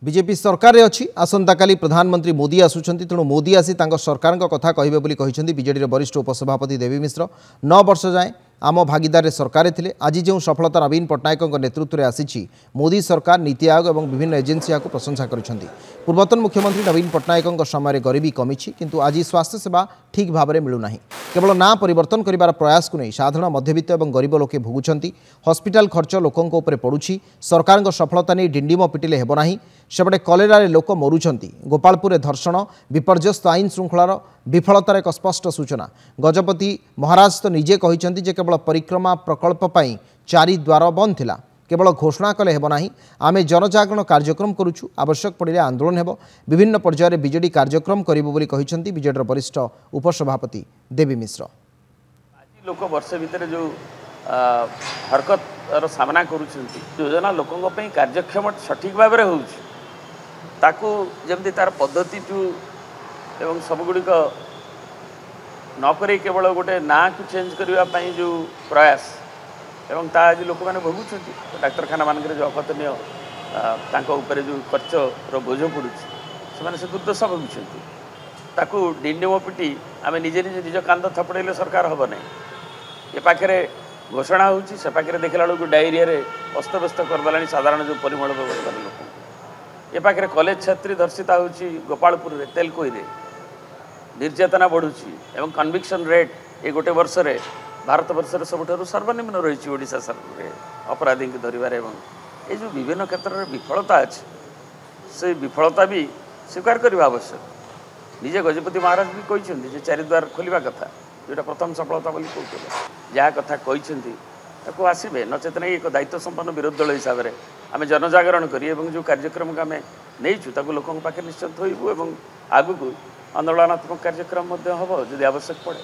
BJP सरकार रे अछि आसंता काली प्रधानमंत्री मोदी आसुछंती तेणु मोदी आसी सरकार कथा कहिबे बोली कहिसेंती बीजेडी रे वरिष्ठ उपसभापति देवी मिश्र 9 वर्ष जाए आम भागीदार सरकार थिले आज जो सफलता नवीन पट्टनायक नेतृत्व में आसी मोदी सरकार नीति आयोग और विभिन्न एजेंसी को प्रशंसा करिसेंती। पूर्वतन मुख्यमंत्री नवीन पट्टनायक समय गरीबी कमी किंतु आज स्वास्थ्य सेवा ठीक भाव में मिलूना केवल ना परिवर्तन करिवार प्रयास को नहीं साधारण मध्यवित्त और गरीब लोके भोगुंट हॉस्पिटल खर्च लोकों उपर पड़ुछि सरकार सफलता नहीं डिंडिम पिटिले हेब नाही सेपटे कलेरा लोक मरुंट गोपालपुर धर्षण विपर्यस्त आईन श्रृंखलार विफलतार एक स्पष्ट सूचना। गजपति महाराज तो निजे कहते जे केवल परिक्रमा प्रकल्प पर 4 द्वार बंद थिला केवल घोषणा कले हेब नाही आमे जनजागरण कार्यक्रम करुछु आवश्यक पड़े आंदोलन हेब विभिन्न पर्यायर बीजेडी कार्यक्रम करिबो बोली कहिसेंती बीजेडीर वरिष्ठ उपसभापति देवी मिश्र। आज लोक वर्ष भितर जो हरकत सामना करुछंती योजना लोकों पे कार्यक्षम सठिक भाव में होउछि ताकू जमती तार पद्धति एवं सबगुड़िक नक केवल गोटे ना को चेंज करने जो प्रयास एवं ता आज लोक मैंने भोगुंट डाक्तखाना मान जो अकथनीय उपर जो खर्च बोझ पड़ू से दुर्दशा भोगुंट ताकू डिंडिम पिटी आम निजे निजे निज कांद थपड़े सरकार हम ना ये पाखे घोषणा होची से पाखे देखला बेलू डायरिया अस्तव्यस्त करदेला साधारण जो परिमल व्यवस्था लोक ये पाखे कॉलेज छात्री धर्षिता होची गोपालपुर रे तेलकोई रे निर्यातना बढ़ुची एवं कन्विक्शन रेट ये गोटे वर्ष रे भारत वर्ष सबुठ सर्वनिम्न रही ओडिशा सरकार अपराधी की धरबार एवं ये जो विभिन्न क्षेत्र में विफलता अच्छे से विफलता भी स्वीकार करने आवश्यक। निजे गजपति महाराज भी कहते 4 द्वार खोलिया कथा जोटा प्रथम सफलता बोली कहते जहाँ कथा कहते आसबे नचेत नहीं एक दायित्व संपन्न विरोधी दल हिसाब से आम जनजागरण करी जो कार्यक्रम को आम नहीं लोकों पाखे निश्चित होइबु एवं आगु आंदोलनात्मक कार्यक्रम हम जदि आवश्यक पड़े।